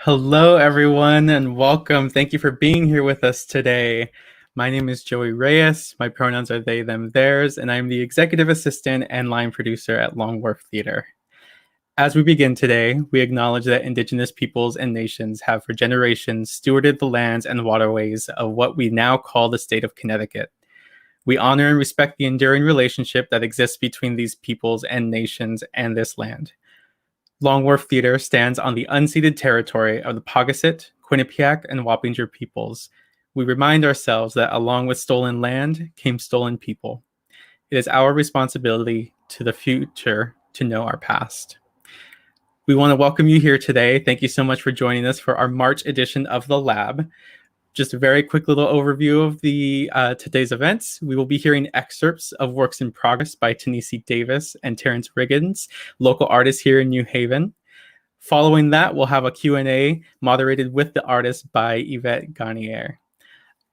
Hello, everyone, and welcome. Thank you for being here with us today. My name is Joey Reyes. My pronouns are they, them, theirs, and I'm the executive assistant and line producer at Long Wharf Theater. As we begin today, we acknowledge that Indigenous peoples and nations have for generations stewarded the lands and waterways of what we now call the state of Connecticut. We honor and respect the enduring relationship that exists between these peoples and nations and this land. Long Wharf Theater stands on the unceded territory of the Paugussett, Quinnipiac, and Wappinger peoples. We remind ourselves that along with stolen land came stolen people. It is our responsibility to the future to know our past. We want to welcome you here today. Thank you so much for joining us for our March edition of the Lab. Just a very quick little overview of the today's events. We will be hearing excerpts of works in progress by Tenisi Davis and Terrence Riggins, local artists here in New Haven. Following that, we'll have a Q&A moderated with the artist by Yvette Ganier.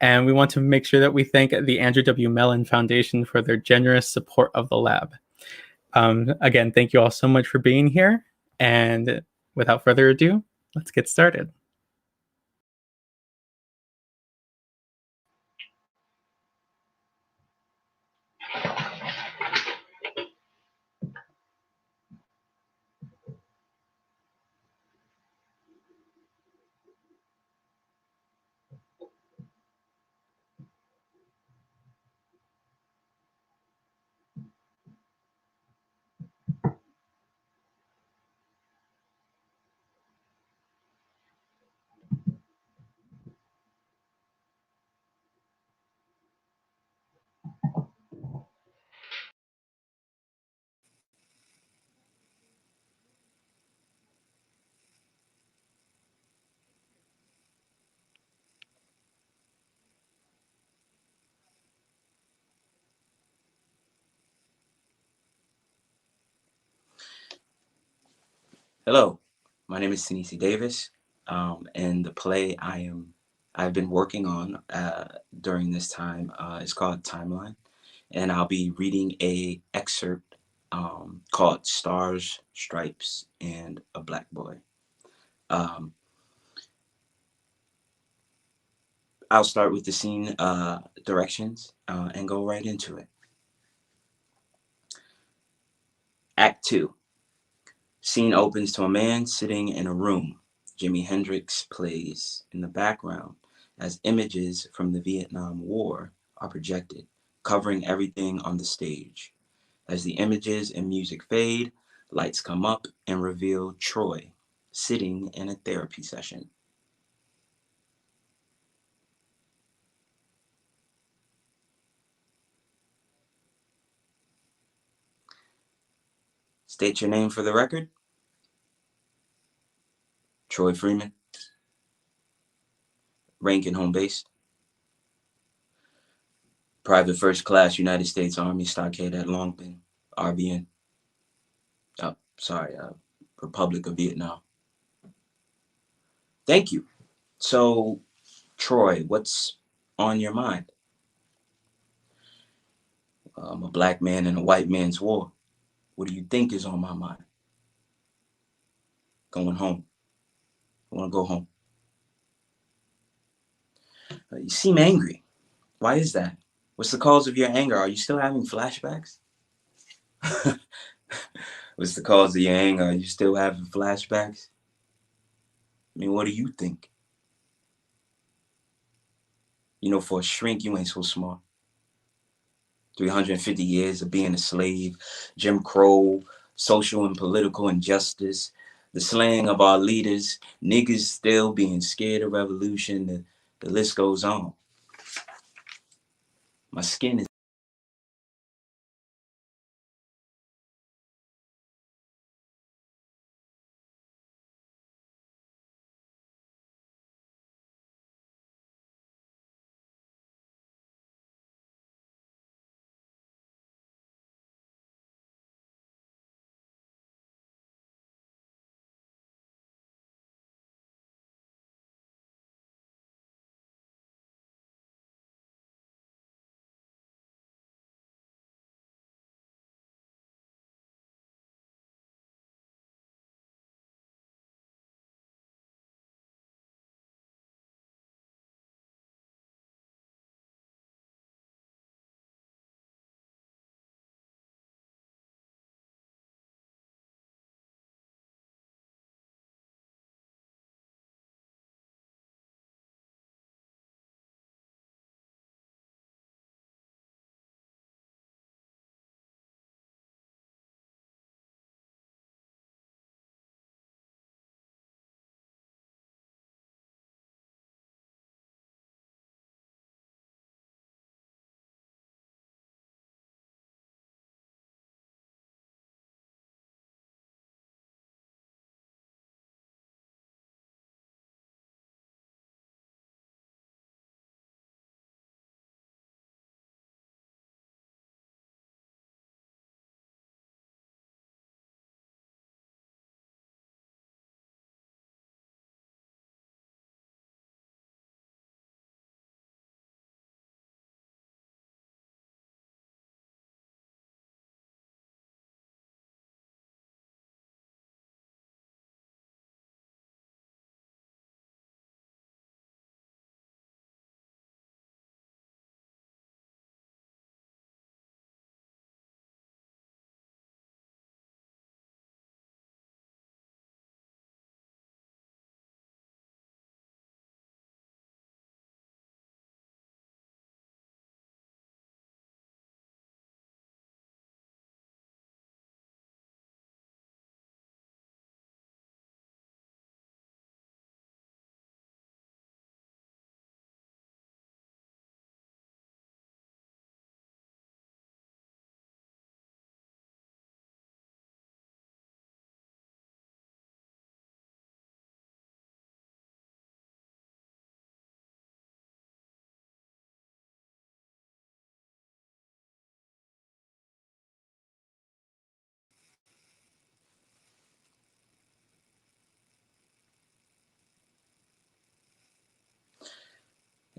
And we want to make sure that we thank the Andrew W. Mellon Foundation for their generous support of the lab. Again, thank you all so much for being here. And without further ado, let's get started. Hello, my name is Tenisi Davis, and the play I've been working on during this time is called Timeline, and I'll be reading a excerpt called Stars, Stripes, and a Black Boy. I'll start with the scene directions and go right into it. Act 2. Scene opens to a man sitting in a room. Jimi Hendrix plays in the background as images from the Vietnam War are projected, covering everything on the stage. As the images and music fade, lights come up and reveal Troy sitting in a therapy session. State your name for the record. Troy Freeman. Rank and home base. Private First Class United States Army Stockade at Longpin, RBN. Republic of Vietnam. Thank you. So, Troy, what's on your mind? I'm a black man in a white man's war. What do you think is on my mind? Going home. I want to go home. You seem angry. Why is that? What's the cause of your anger? Are you still having flashbacks? What's the cause of your anger? Are you still having flashbacks? I mean, what do you think? You know, for a shrink, you ain't so smart. 350 years of being a slave, Jim Crow, social and political injustice, the slaying of our leaders, niggas still being scared of revolution, the list goes on. My skin is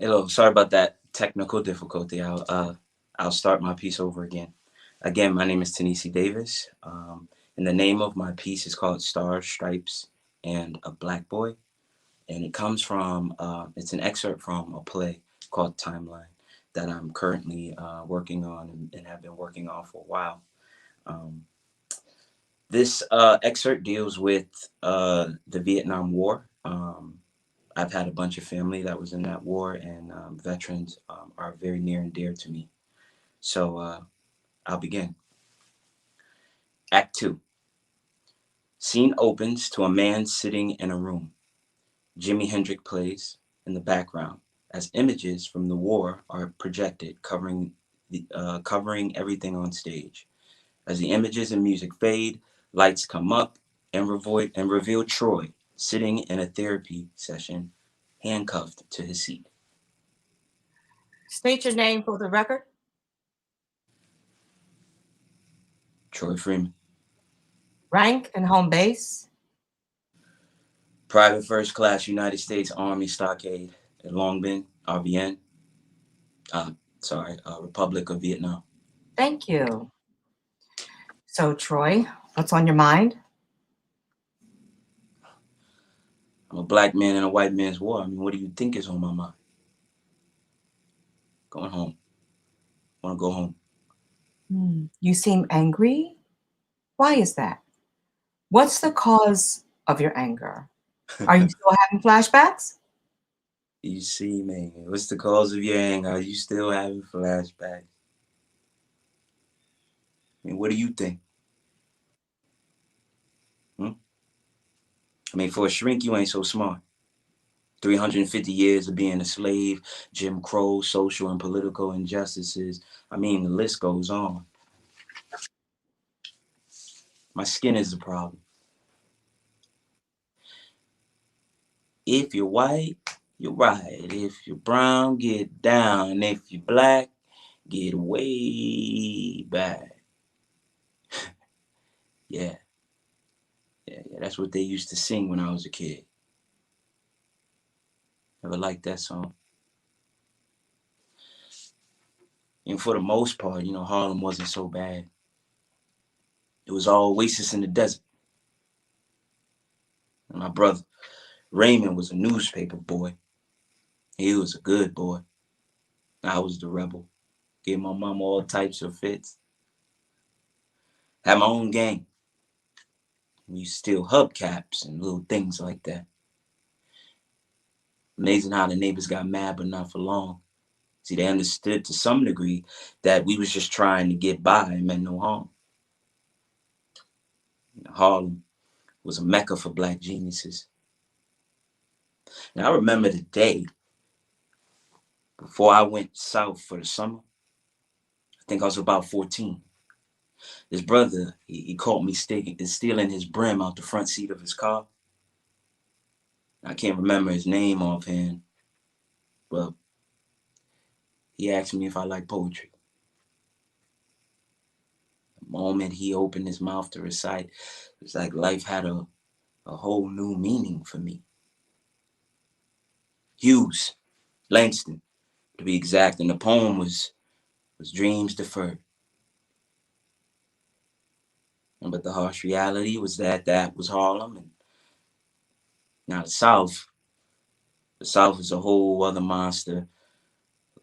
Hello, sorry about that technical difficulty. I'll start my piece over again. Again, my name is Tenisi Davis, and the name of my piece is called Stars, Stripes, and a Black Boy, and it comes from it's an excerpt from a play called Timeline that I'm currently working on and have been working on for a while. Um, this excerpt deals with the Vietnam War. I've had a bunch of family that was in that war, and veterans are very near and dear to me. So I'll begin. Act 2. Scene opens to a man sitting in a room. Jimi Hendrix plays in the background as images from the war are projected, covering everything on stage. As the images and music fade, lights come up and reveal Troy sitting in a therapy session, handcuffed to his seat. State your name for the record. Troy Freeman. Rank and home base. Private First Class United States Army Stockade at Long Binh, RBN. Republic of Vietnam. Thank you. So, Troy, what's on your mind? I'm a black man in a white man's war. I mean, what do you think is on my mind? Going home. Want to go home. You seem angry. Why is that? What's the cause of your anger? Are you still having flashbacks? You see, man, what's the cause of your anger? Are you still having flashbacks? I mean, what do you think? I mean, for a shrink, you ain't so smart. 350 years of being a slave, Jim Crow, social and political injustices. I mean, the list goes on. My skin is the problem. If you're white, you're right. If you're brown, get down. If you're black, get way back. Yeah. That's what they used to sing when I was a kid. Never liked that song. And for the most part, Harlem wasn't so bad. It was all oasis in the desert. And my brother, Raymond, was a newspaper boy. He was a good boy. I was the rebel. Gave my mom all types of fits. Had my own gang. We used to steal hubcaps and little things like that. Amazing how the neighbors got mad, but not for long. See, they understood to some degree that we was just trying to get by and meant no harm. Harlem was a mecca for black geniuses. Now, I remember the day before I went south for the summer. I think I was about 14. His brother, he caught me stealing his brim out the front seat of his car. I can't remember his name offhand, but he asked me if I like poetry. The moment he opened his mouth to recite, it was like life had a whole new meaning for me. Hughes, Langston, to be exact, and the poem was Dreams Deferred. But the harsh reality was that was Harlem. And now the South is a whole other monster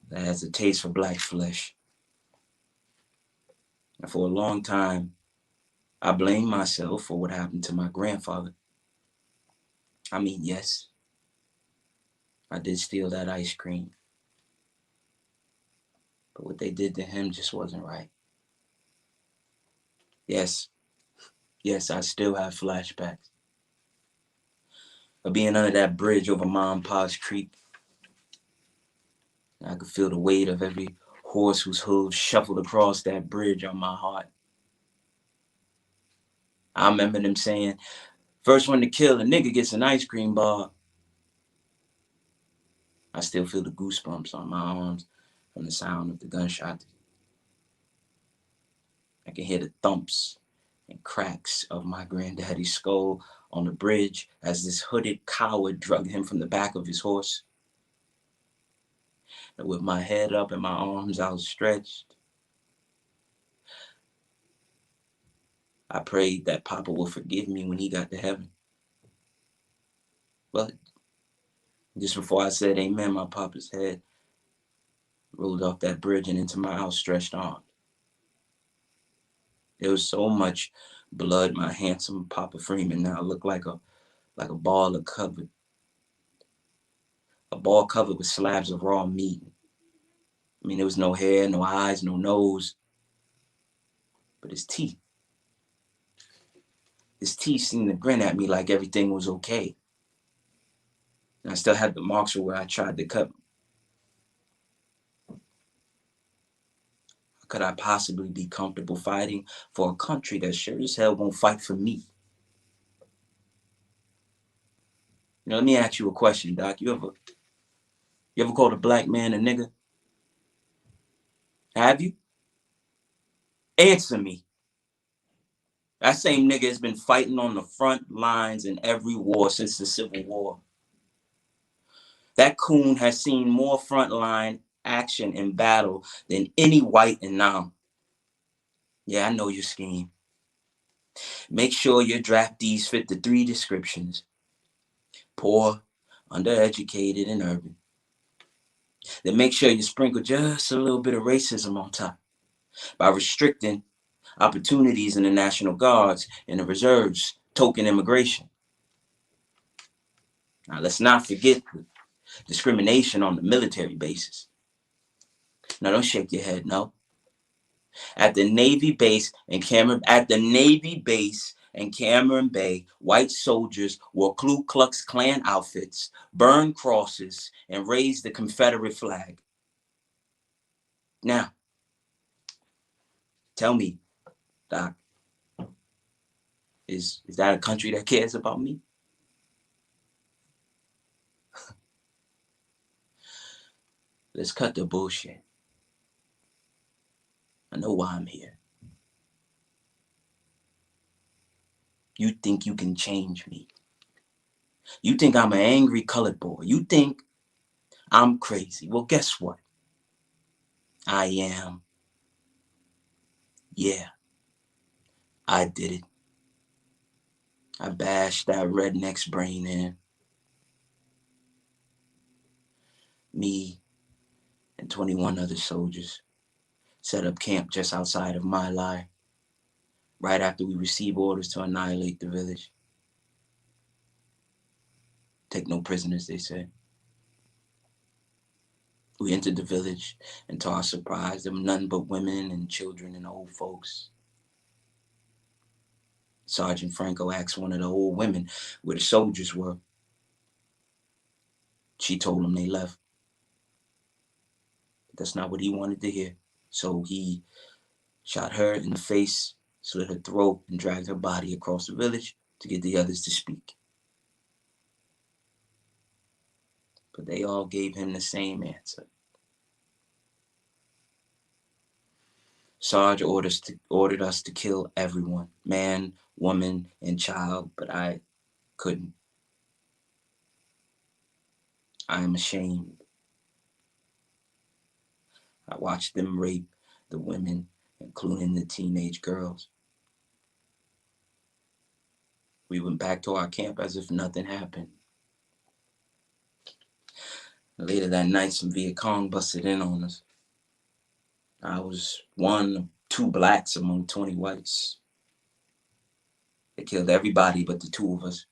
that has a taste for black flesh. And for a long time, I blamed myself for what happened to my grandfather. I mean, yes, I did steal that ice cream. But what they did to him just wasn't right. Yes, I still have flashbacks of being under that bridge over Mom Pa's Creek. I could feel the weight of every horse whose hooves shuffled across that bridge on my heart. I remember them saying, first one to kill a nigga gets an ice cream bar. I still feel the goosebumps on my arms from the sound of the gunshot. I can hear the thumps and cracks of my granddaddy's skull on the bridge as this hooded coward drug him from the back of his horse. with my head up and my arms outstretched, I prayed that Papa would forgive me when he got to heaven. But just before I said amen, my Papa's head rolled off that bridge and into my outstretched arms. There was so much blood, my handsome Papa Freeman now looked like a ball covered with slabs of raw meat. I mean, there was no hair, no eyes, no nose, but his teeth. His teeth seemed to grin at me like everything was okay. And I still had the marks where I tried to cut. How could I possibly be comfortable fighting for a country that sure as hell won't fight for me? You know, let me ask you a question, Doc. You ever called a black man a nigga? Have you? Answer me. That same nigga has been fighting on the front lines in every war since the Civil War. That coon has seen more frontline action in battle than any white in now. Yeah, I know your scheme. Make sure your draftees fit the 3 descriptions: poor, undereducated, and urban. Then make sure you sprinkle just a little bit of racism on top by restricting opportunities in the National Guards and the reserves, token immigration. Now, let's not forget the discrimination on the military basis. Now, don't shake your head, no. At the Navy base in Cameron Bay, white soldiers wore Ku Klux Klan outfits, burned crosses, and raised the Confederate flag. Now, tell me, Doc, is that a country that cares about me? Let's cut the bullshit. I know why I'm here. You think you can change me. You think I'm an angry colored boy. You think I'm crazy. Well, guess what? I am. Yeah, I did it. I bashed that redneck's brain in. Me and 21 other soldiers set up camp just outside of My Lai, right after we received orders to annihilate the village. Take no prisoners, they said. We entered the village, and to our surprise, there were none but women and children and old folks. Sergeant Franco asked one of the old women where the soldiers were. She told him they left. But that's not what he wanted to hear. So he shot her in the face, slit her throat, and dragged her body across the village to get the others to speak. But they all gave him the same answer. Sarge ordered us to kill everyone, man, woman, and child, but I couldn't. I am ashamed. I watched them rape the women, including the teenage girls. We went back to our camp as if nothing happened. Later that night, some Viet Cong busted in on us. I was one of 2 blacks among 20 whites. They killed everybody but the 2 of us.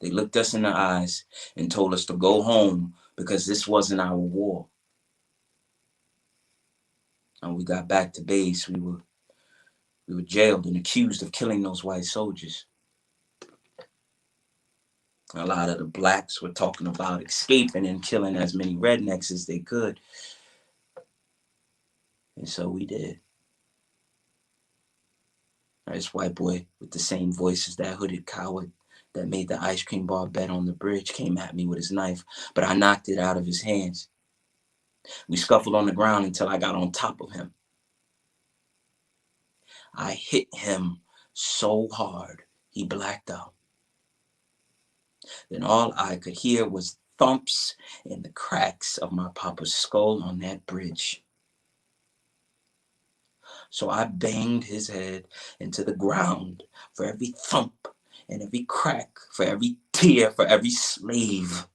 They looked us in the eyes and told us to go home because this wasn't our war. And we got back to base, we were jailed and accused of killing those white soldiers. A lot of the blacks were talking about escaping and killing as many rednecks as they could. And so we did. This white boy with the same voice as that hooded coward that made the ice cream bar bet on the bridge came at me with his knife, but I knocked it out of his hands. We scuffled on the ground until I got on top of him. I hit him so hard, he blacked out. Then all I could hear was thumps in the cracks of my papa's skull on that bridge. So I banged his head into the ground for every thump and every crack, for every tear, for every slave.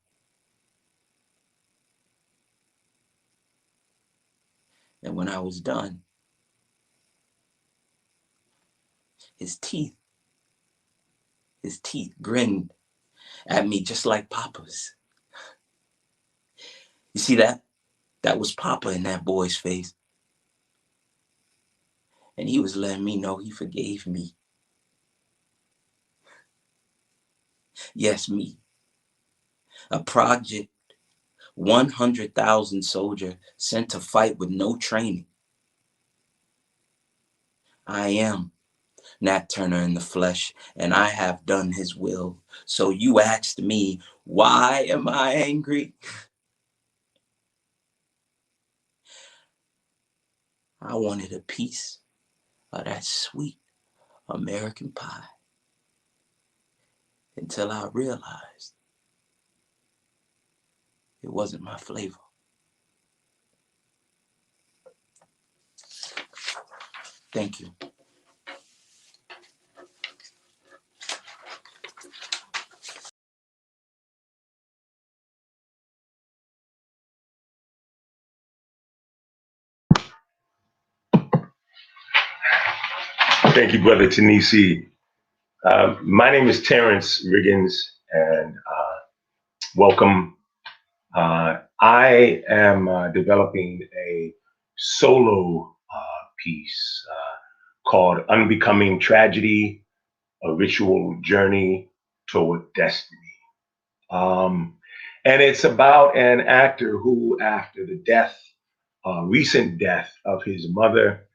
And when I was done, his teeth grinned at me just like Papa's. You see that? That was Papa in that boy's face. And he was letting me know he forgave me. Yes, me. A Project 100,000 soldier sent to fight with no training. I am Nat Turner in the flesh, and I have done his will. So you asked me, why am I angry? I wanted a piece of that sweet American pie until I realized it wasn't my flavor. Thank you. Thank you, Brother Tenisi. My name is Terrence Riggins, and welcome. I am developing a solo piece called Unbecoming Tragedy, a Ritual Journey Toward Destiny. And it's about an actor who, after the recent death of his mother,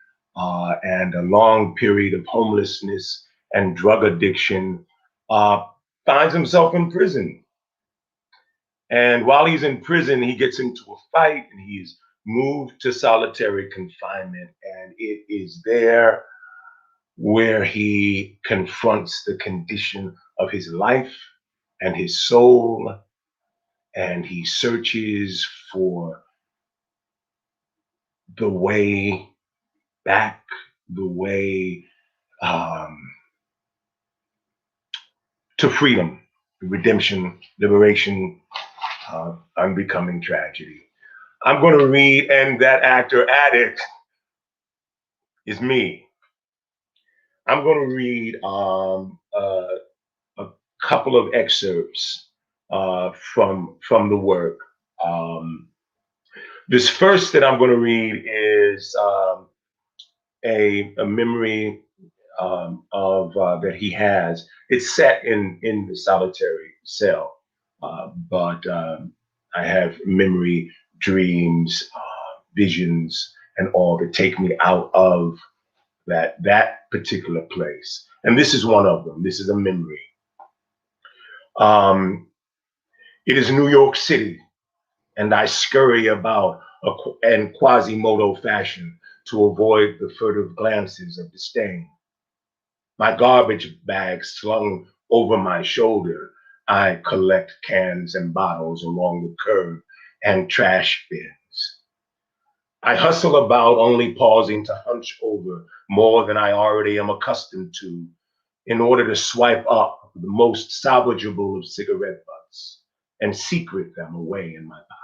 and a long period of homelessness and drug addiction, finds himself in prison. And while he's in prison, he gets into a fight and he's moved to solitary confinement. And it is there where he confronts the condition of his life and his soul, and he searches for the way back, the way to freedom, redemption, liberation, unbecoming tragedy. I'm going to read, and that actor addict is me. I'm going to read a couple of excerpts from the work. This first that I'm going to read is a memory of that he has. It's set in the solitary cell, but I have memory, dreams, visions, and all that take me out of that particular place. And this is one of them. This is a memory. It is New York City, and I scurry about in Quasimodo fashion to avoid the furtive glances of disdain. My garbage bag slung over my shoulder, I collect cans and bottles along the curb and trash bins. I hustle about, only pausing to hunch over more than I already am accustomed to in order to swipe up the most salvageable of cigarette butts and secret them away in my pocket.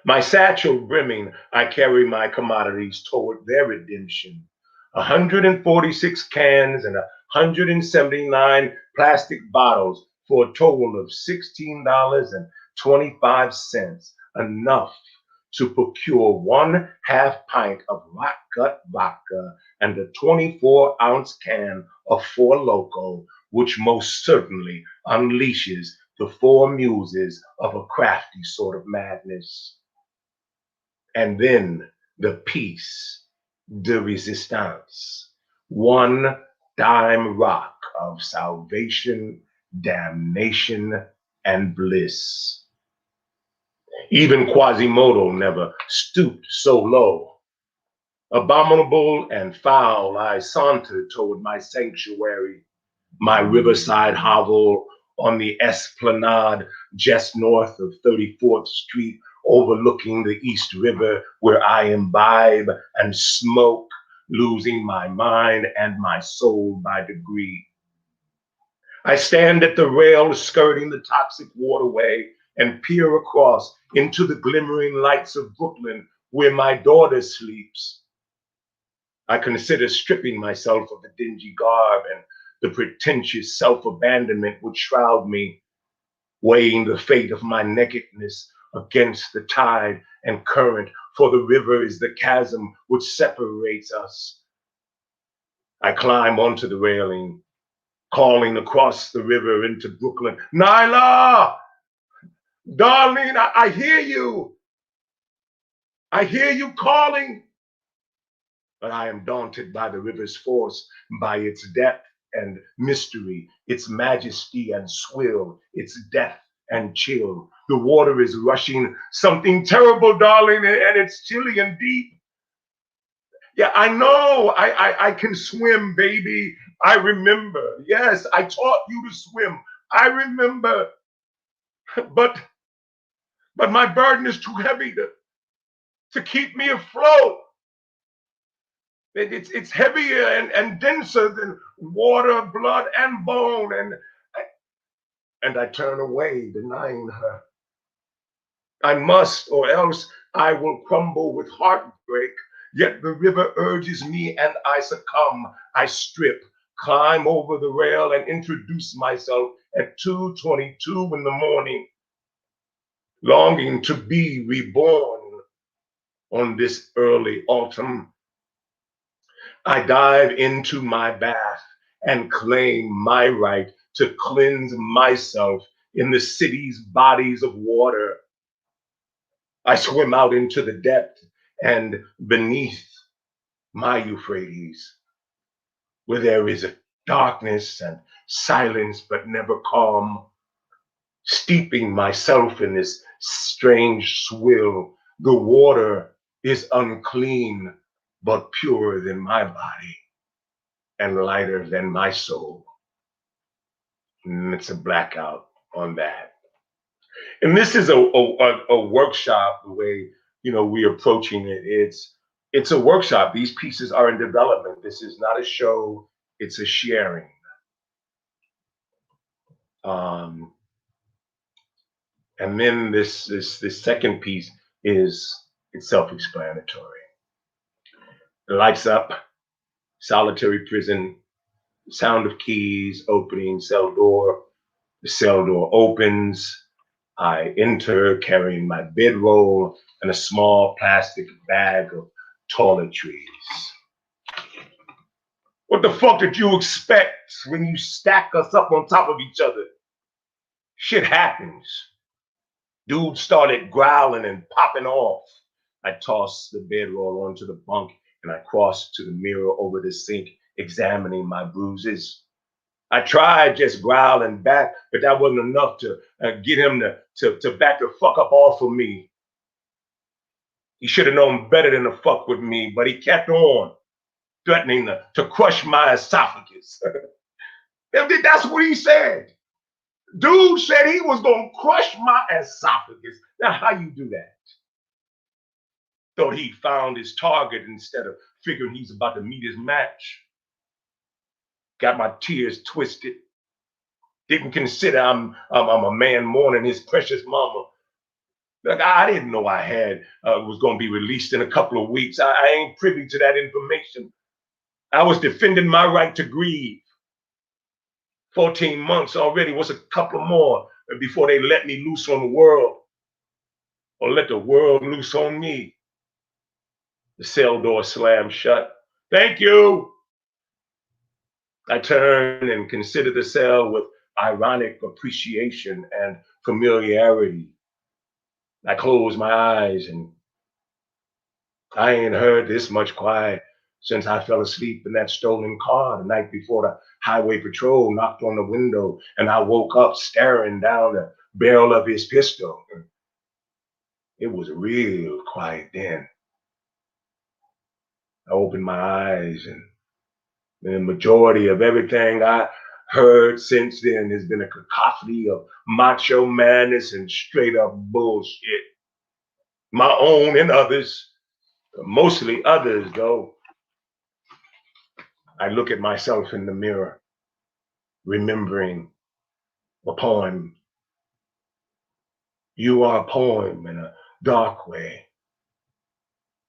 My satchel brimming, I carry my commodities toward their redemption. 146 cans and 179 plastic bottles for a total of $16.25, enough to procure 1/2 pint of Rock Gut vodka and a 24-ounce can of Four Loko, which most certainly unleashes the four muses of a crafty sort of madness. And then the piece de resistance, 1 dime rock of salvation, damnation, and bliss. Even Quasimodo never stooped so low. Abominable and foul, I sauntered toward my sanctuary, my riverside hovel on the Esplanade just north of 34th Street, overlooking the East River, where I imbibe and smoke, losing my mind and my soul by degree. I stand at the rail skirting the toxic waterway and peer across into the glimmering lights of Brooklyn, where my daughter sleeps. I consider stripping myself of the dingy garb and the pretentious self-abandonment which shroud me, weighing the fate of my nakedness against the tide and current, for the river is the chasm which separates us. I climb onto the railing, calling across the river into Brooklyn, Nyla! Darling, I hear you. I hear you calling. But I am daunted by the river's force, by its depth and mystery, its majesty and swill, its death and chill. The water is rushing, something terrible, darling, and it's chilly and deep. Yeah, I know, I can swim, baby. I remember. Yes, I taught you to swim. I remember. But my burden is too heavy to keep me afloat. It's heavier and denser than water, blood, and bone. And I turn away, denying her. I must, or else I will crumble with heartbreak. Yet the river urges me and I succumb. I strip, climb over the rail, and introduce myself at 2:22 in the morning, longing to be reborn on this early autumn. I dive into my bath and claim my right to cleanse myself in the city's bodies of water. I swim out into the depth and beneath my Euphrates, where there is a darkness and silence but never calm, steeping myself in this strange swill. The water is unclean but purer than my body and lighter than my soul. And it's a blackout on that. And this is a workshop, the way we're approaching it. It's a workshop. These pieces are in development. This is not a show, it's a sharing. And then this second piece it's self-explanatory. The lights up, solitary prison, sound of keys opening, cell door. The cell door opens. I enter carrying my bedroll and a small plastic bag of toiletries. What the fuck did you expect when you stack us up on top of each other? Shit happens. Dude started growling and popping off. I tossed the bedroll onto the bunk and I crossed to the mirror over the sink, examining my bruises. I tried just growling back, but that wasn't enough to get him to back the fuck up off of me. He should have known better than to fuck with me, but he kept on, threatening to crush my esophagus. That's what he said. Dude said he was gonna crush my esophagus. Now, how you do that? Thought he found his target instead of figuring he's about to meet his match. Got my tears twisted. Didn't consider I'm a man mourning his precious mama. Like, I didn't know I was going to be released in a couple of weeks. I ain't privy to that information. I was defending my right to grieve. 14 months already. What's a couple more before they let me loose on the world, or let the world loose on me? The cell door slammed shut. Thank you. I turn and consider the cell with ironic appreciation and familiarity. I close my eyes, and I ain't heard this much quiet since I fell asleep in that stolen car the night before the highway patrol knocked on the window and I woke up staring down the barrel of his pistol. It was real quiet then. I opened my eyes, and the majority of everything I heard since then has been a cacophony of macho madness and straight up bullshit. My own and others, mostly others though. I look at myself in the mirror, remembering a poem. You are a poem in a dark way,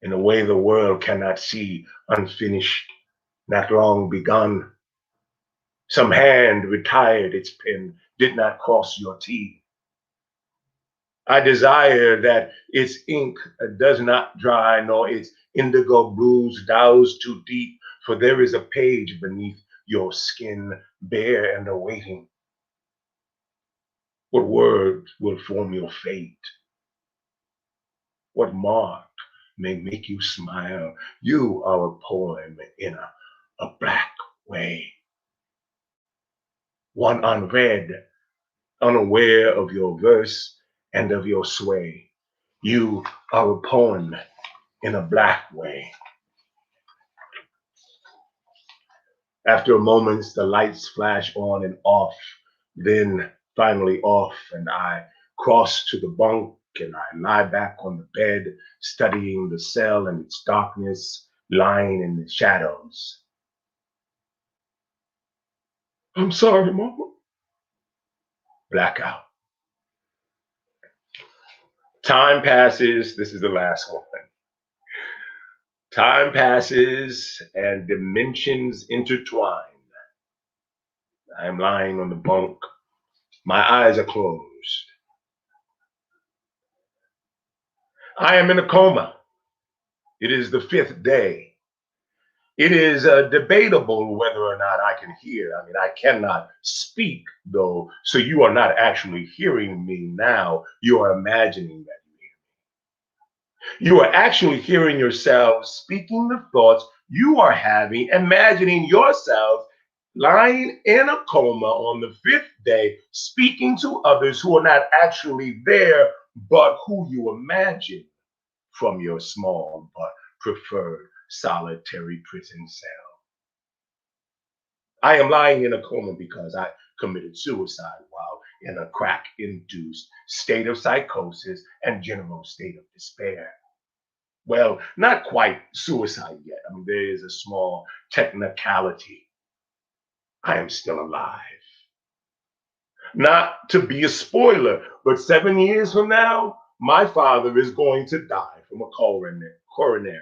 in a way the world cannot see, unfinished, not long begun. Some hand retired its pen, did not cross your T. I desire that its ink does not dry, nor its indigo blues douse too deep, for there is a page beneath your skin, bare and awaiting. What words will form your fate? What mark may make you smile? You are a poem in a black way. One unread, unaware of your verse and of your sway. You are a poem in a black way. After a moment, the lights flash on and off, then finally off, and I cross to the bunk and I lie back on the bed, studying the cell and its darkness, lying in the shadows. I'm sorry, Mama. Blackout. Time passes. This is the last one. Time passes and dimensions intertwine. I am lying on the bunk. My eyes are closed. I am in a coma. It is the 5th day. It is debatable whether or not I can hear. I mean, I cannot speak, though, so you are not actually hearing me now. You are imagining that you hear me. You are actually hearing yourself speaking the thoughts you are having, imagining yourself lying in a coma on the 5th day, speaking to others who are not actually there, but who you imagine from your small but preferred solitary prison cell. I am lying in a coma because I committed suicide while in a crack-induced state of psychosis and general state of despair. Well, not quite suicide yet. I mean, there is a small technicality. I am still alive. Not to be a spoiler, but 7 years from now, my father is going to die from a coronary.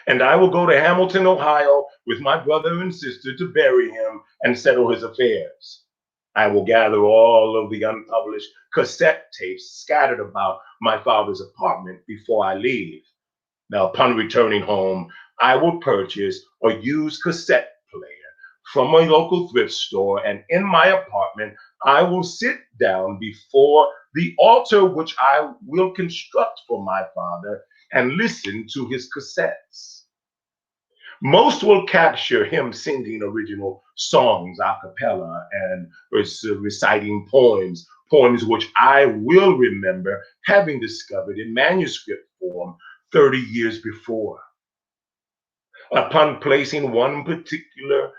And I will go to Hamilton, Ohio with my brother and sister to bury him and settle his affairs. I will gather all of the unpublished cassette tapes scattered about my father's apartment before I leave. Now, upon returning home, I will purchase a used cassette player from a local thrift store, and in my apartment, I will sit down before the altar which I will construct for my father and listen to his cassettes. Most will capture him singing original songs a cappella and reciting poems which I will remember having discovered in manuscript form 30 years before. Upon placing one particular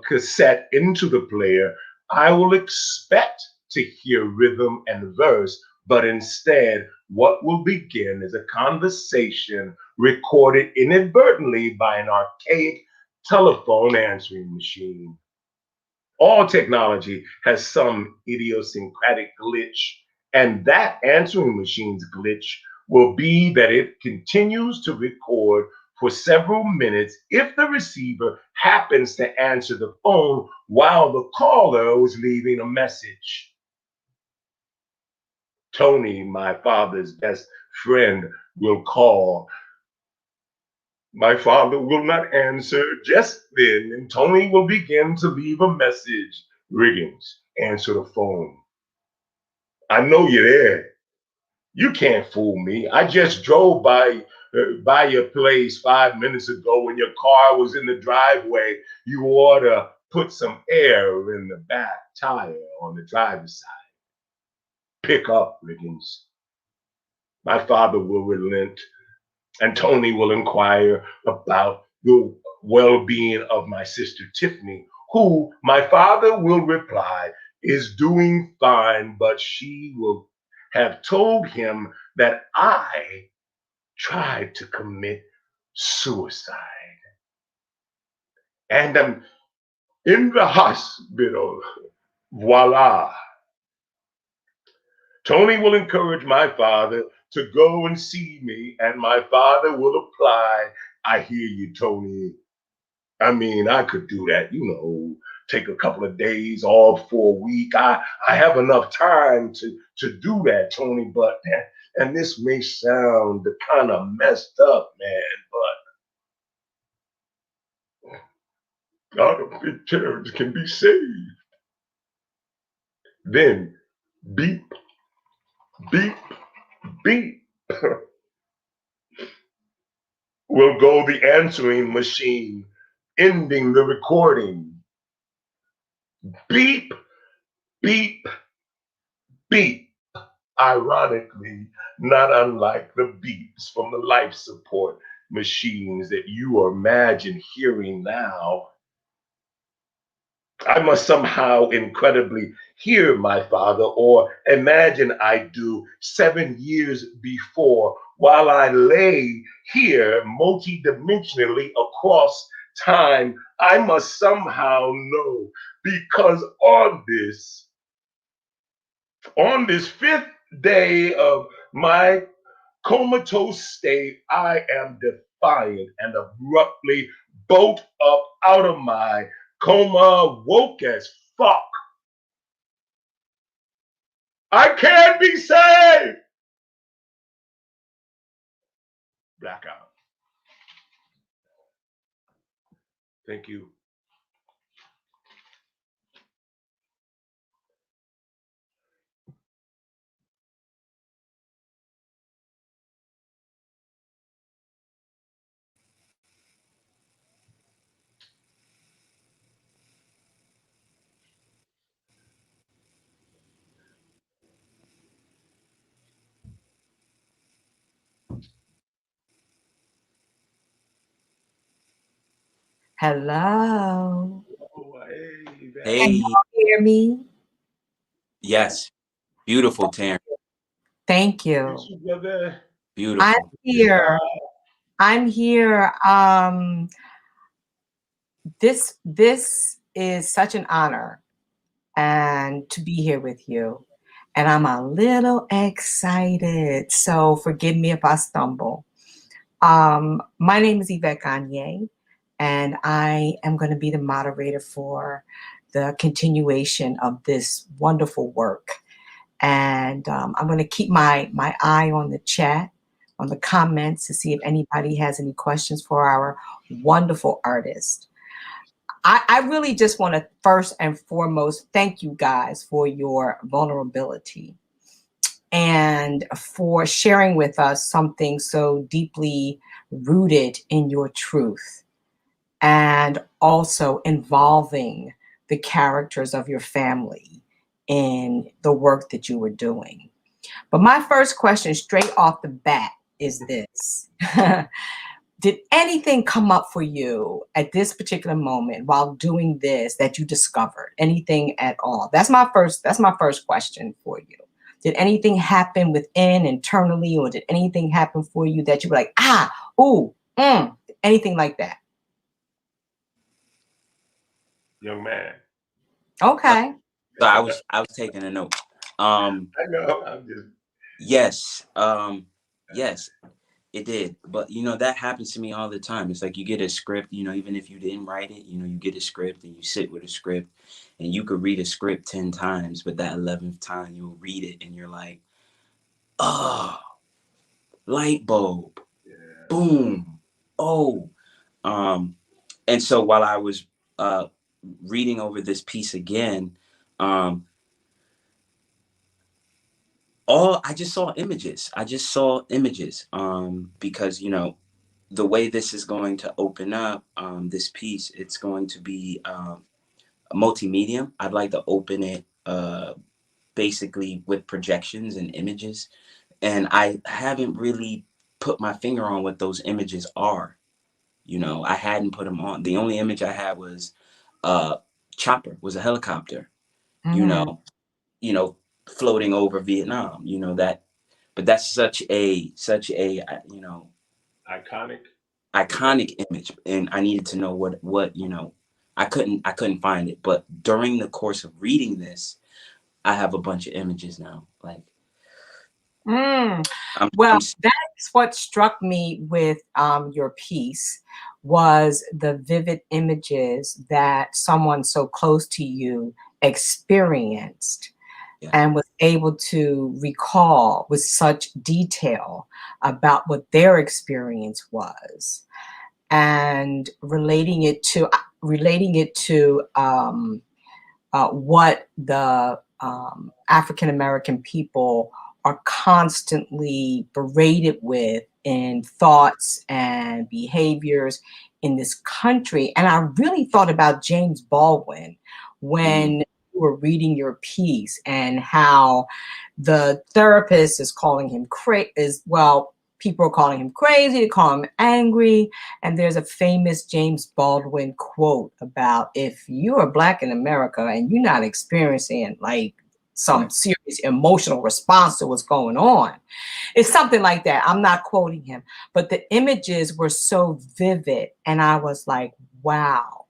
cassette into the player, I will expect to hear rhythm and verse, but instead, what will begin is a conversation recorded inadvertently by an archaic telephone answering machine. All technology has some idiosyncratic glitch, and that answering machine's glitch will be that it continues to record for several minutes if the receiver happens to answer the phone while the caller was leaving a message. Tony, my father's best friend, will call. My father will not answer just then, and Tony will begin to leave a message. Riggins, answer the phone. I know you're there. You can't fool me. I just drove by your place 5 minutes ago when your car was in the driveway. You ought to put some air in the back tire on the driver's side. Pick up, Riggins. My father will relent, and Tony will inquire about the well-being of my sister Tiffany, who, my father will reply, is doing fine, but she will have told him that I tried to commit suicide. And I'm in the hospital. Voila. Tony will encourage my father to go and see me, and my father will apply. I hear you, Tony. I mean, I could do that, take a couple of days off for a week. I have enough time to do that, Tony, but, and this may sound kind of messed up, man, but not a big Terrence can be saved. Then, beep, beep, beep. Will go the answering machine, ending the recording. Beep, beep, beep. Ironically, not unlike the beeps from the life support machines that you imagine hearing now. I must somehow incredibly hear my father, or imagine I do 7 years before, while I lay here multidimensionally across time. I must somehow know, because on this fifth day of my comatose state, I am defiant and abruptly bolt up out of my coma, woke as fuck. I can't be saved. Blackout. Thank you. Hello. Oh, hey, Can Hey, y'all hear me? yes, beautiful, Terrence. Thank you. brother. I'm Beautiful. here. I'm here. This is such an honor and to be here with you. And I'm a little excited. So forgive me if I stumble. My name is Yvette Ganier, and I am going to be the moderator for the continuation of this wonderful work. And I'm going to keep my eye on the chat, on the comments, to see if anybody has any questions for our wonderful artist. I really just want to first and foremost thank you guys for your vulnerability and for sharing with us something so deeply rooted in your truth, and also involving the characters of your family in the work that you were doing. But my first question straight off the bat is this. Did anything come up for you at this particular moment while doing this that you discovered? Anything at all? That's my first question for you. Did anything happen within, internally, or did anything happen for you that you were like, anything like that? Young man. Okay. So I was taking a note. I know. I'm just. Yes. Yes, it did. But that happens to me all the time. It's like you get a script, even if you didn't write it, you get a script and you sit with a script, and you could read a script 10 times, but that 11th time you'll read it and you're like, oh, light bulb. Yeah. Boom. Oh. And so while I was reading over this piece again, I just saw images. Because the way this is going to open up this piece, it's going to be a multimedia. I'd like to open it basically with projections and images, and I haven't really put my finger on what those images are. I hadn't put them on. The only image I had was chopper, was a helicopter, Mm-hmm. you know, floating over Vietnam, that, but that's such a, Iconic. iconic image. And I needed to know what, I couldn't find it. But during the course of reading this, I have a bunch of images now. Like, Well, I'm that's what struck me with your piece was the vivid images that someone so close to you experienced yeah, and was able to recall with such detail about what their experience was and relating it to what the African American people are constantly berated with in thoughts and behaviors in this country. And I really thought about James Baldwin when you were reading your piece and how the therapist is calling him people are calling him crazy, they call him angry. And there's a famous James Baldwin quote about if you are Black in America and you're not experiencing like some serious emotional response to what's going on. It's something like that. I'm not quoting him, but the images were so vivid. And I was like, wow.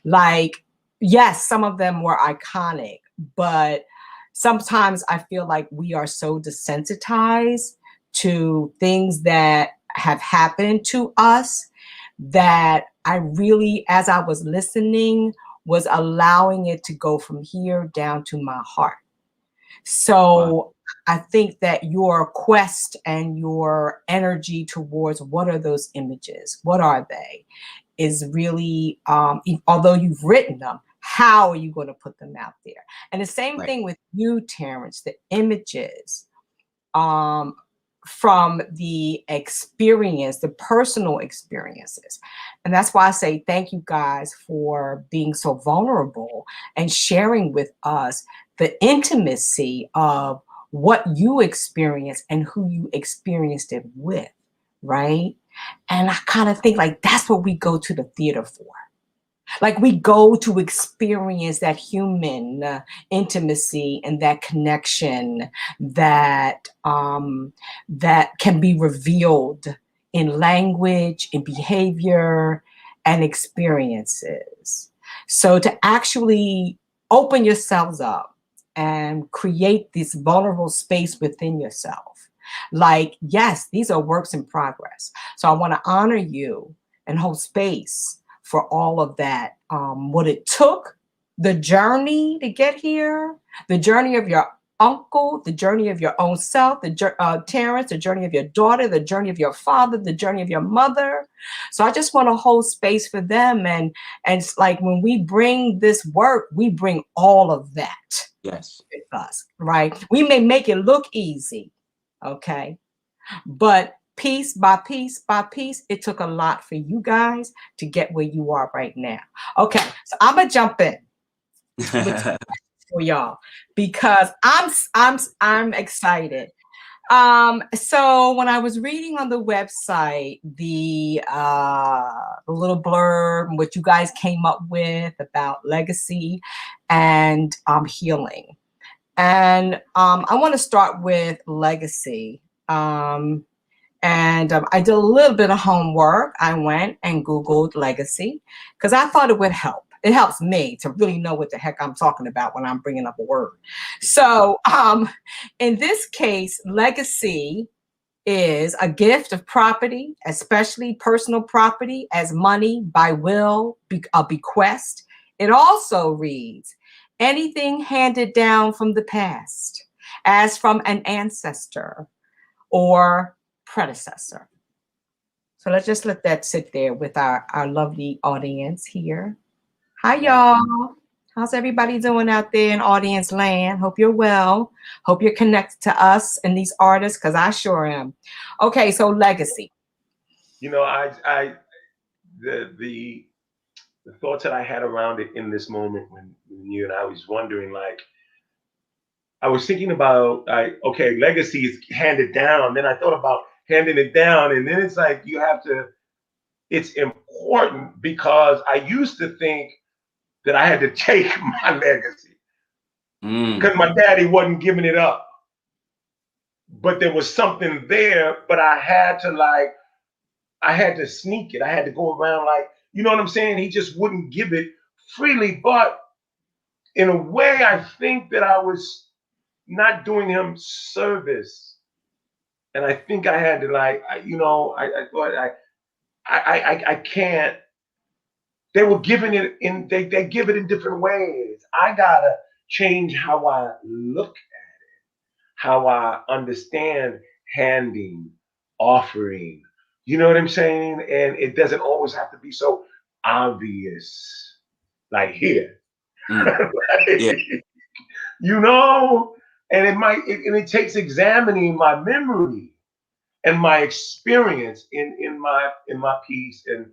Like, yes, some of them were iconic, but sometimes I feel like we are so desensitized to things that have happened to us that I really, as I was listening, was allowing it to go from here down to my heart. So I think that your quest and your energy towards what are those images? What are they? Is really, although you've written them, how are you going to put them out there? And the same thing with you, Terrence, the images from the experience, the personal experiences. And that's why I say thank you guys for being so vulnerable and sharing with us the intimacy of what you experienced and who you experienced it with, right? And I kind of think like that's what we go to the theater for. Like we go to experience that human intimacy and that connection that that can be revealed in language, in behavior, and experiences. So to actually open yourselves up and create this vulnerable space within yourself. Like, yes, these are works in progress. So I want to honor you and hold space for all of that, what it took, the journey to get here, the journey of your uncle, the journey of your own self, Terrence, the journey of your daughter, the journey of your father, the journey of your mother. So I just want to hold space for them. And it's like when we bring this work, we bring all of that with us, right? We may make it look easy, okay? But piece by piece by piece, it took a lot for you guys to get where you are right now. Okay, so I'm gonna jump in with for y'all because I'm excited. So when I was reading on the website the little blurb, what you guys came up with about legacy and healing, and I want to start with legacy. And I did a little bit of homework. I went and Googled legacy because I thought it would help. It helps me to really know what the heck I'm talking about when I'm bringing up a word. So in this case, legacy is a gift of property, especially personal property, as money by will, a bequest. It also reads anything handed down from the past, as from an ancestor or predecessor. So let's just let that sit there with our lovely audience here. Hi, y'all. How's everybody doing out there in audience land? Hope you're well. Hope you're connected to us and these artists, because I sure am. Okay, so legacy. You know, the thoughts that I had around it in this moment when you and I was wondering, like, I was thinking about, okay, legacy is handed down. Then I thought about handing it down. And then it's like, it's important because I used to think that I had to take my legacy because my daddy wasn't giving it up. But there was something there, but I had to sneak it. I had to go around like, you know what I'm saying? He just wouldn't give it freely. But in a way, I think that I was not doing him service. And I think I had to I thought I can't. They were giving it in, they give it in different ways. I gotta change how I look, how I understand handing, offering. You know what I'm saying? And it doesn't always have to be so obvious, like here. Yeah. You know, and it takes examining my memory and my experience in my piece, and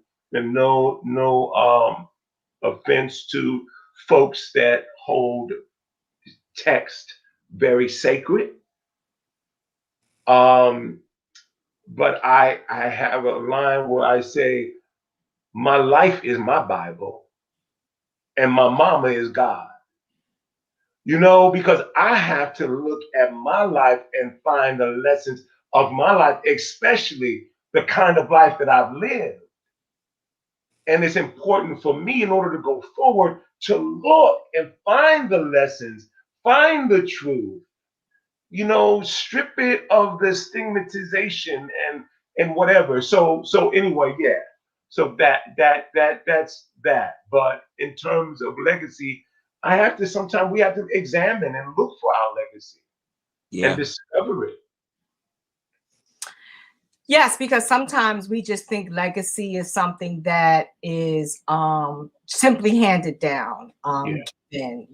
no offense to folks that hold text very sacred. But I have a line where I say, my life is my Bible and my mama is God. You know, because I have to look at my life and find the lessons of my life, especially the kind of life that I've lived. And it's important for me, in order to go forward, to look and find the lessons, find the truth, you know, strip it of the stigmatization and whatever. So anyway, yeah. So that's that. But in terms of legacy, sometimes we have to examine and look for our legacy and discover it. Yes, because sometimes we just think legacy is something that is simply handed down. And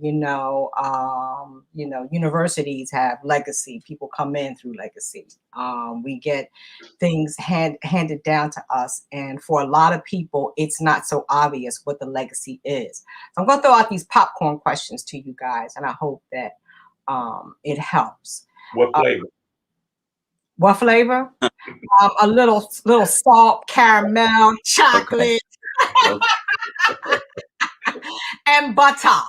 universities have legacy. People come in through legacy. We get things handed down to us, and for a lot of people, it's not so obvious what the legacy is. So I'm going to throw out these popcorn questions to you guys, and I hope that it helps. What flavor? What flavor? A little salt, caramel, chocolate, and butter.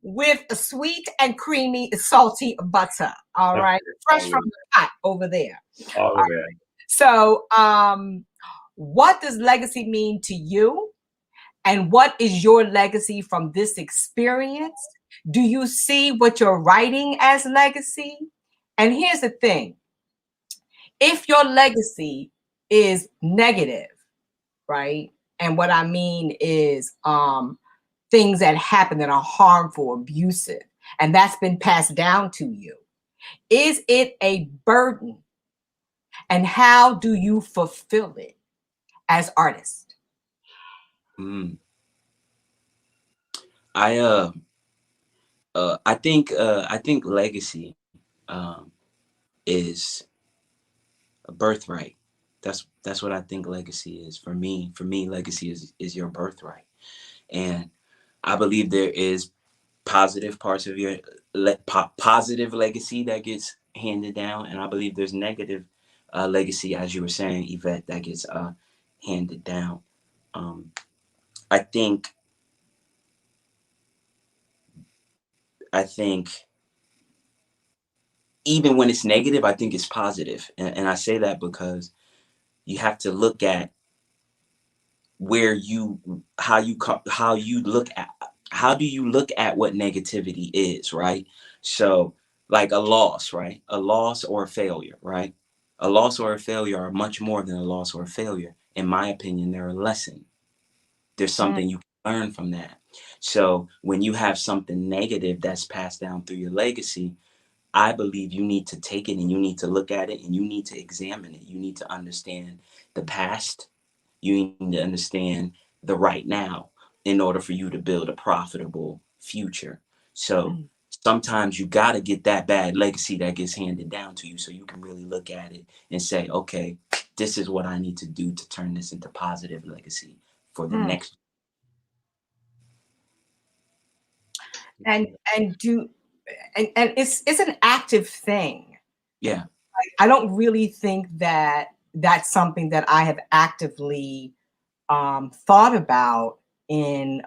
With a sweet and creamy, salty butter. All right. Fresh from the pot over there. All right. So, what does legacy mean to you? And what is your legacy from this experience? Do you see what you're writing as legacy? And here's the thing. If your legacy is negative, right? And what I mean is things that happen that are harmful, abusive, and that's been passed down to you. Is it a burden? And how do you fulfill it as artists? I think legacy is a birthright. That's what I think legacy is. For me, legacy is your birthright. And I believe there is positive parts of your positive legacy that gets handed down, and I believe there's negative legacy, as you were saying, Yvette, that gets handed down. I think even when it's negative, I think it's positive, and I say that because you have to look at how do you look at what negativity is, right? So like a loss, right? A loss or a failure, right? A loss or a failure are much more than a loss or a failure. In my opinion, they're a lesson. There's something you can learn from that. So when you have something negative that's passed down through your legacy, I believe you need to take it and you need to look at it and you need to examine it. You need to understand the past. You need to understand the right now in order for you to build a profitable future. So sometimes you got to get that bad legacy that gets handed down to you so you can really look at it and say, okay, this is what I need to do to turn this into positive legacy for the next. And it's an active thing. Yeah. I don't really think that that's something that I have actively thought about in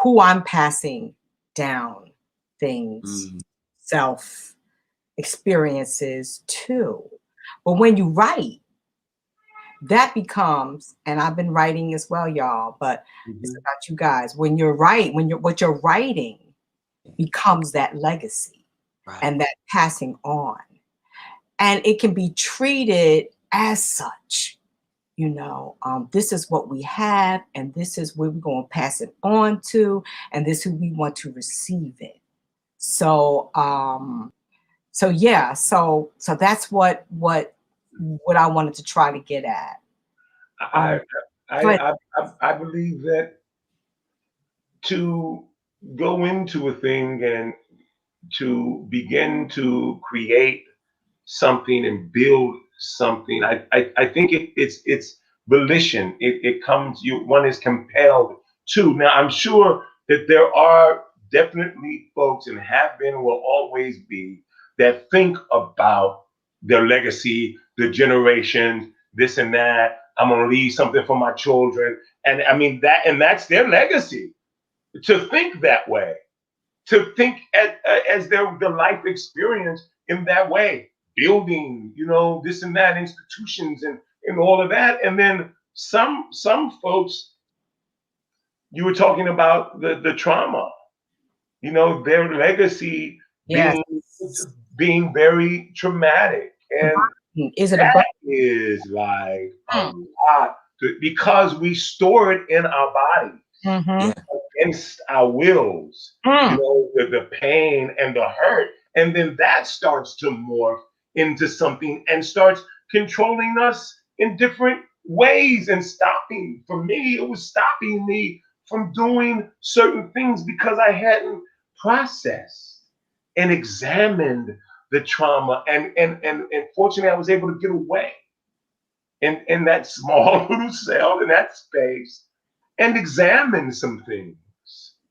who I'm passing down things, self experiences to. But when you write, that becomes, and I've been writing as well, y'all, but it's about you guys. When you're what you're writing becomes that legacy and that passing on. And it can be treated as such. You know, this is what we have, and this is where we're going to pass it on to, and this is who we want to receive it. So, yeah, so that's what I wanted to try to get at. I believe that to go into a thing and to begin to create something and build something, I think it's volition. It comes, one is compelled to. Now I'm sure that there are definitely folks, and have been and will always be, that think about their legacy, the generations, this and that. I'm gonna leave something for my children. And I mean that's their legacy. To think that way, to think as their life experience in that way, building, you know, this and that, institutions and all of that. And then some folks, you were talking about the trauma, you know, their legacy being very traumatic. And is it that is like a lot because we store it in our bodies. Against our wills, you know, the pain and the hurt. And then that starts to morph into something and starts controlling us in different ways and stopping. For me, it was stopping me from doing certain things because I hadn't processed and examined the trauma. And fortunately, I was able to get away in that small little cell, in that space, and examine some things.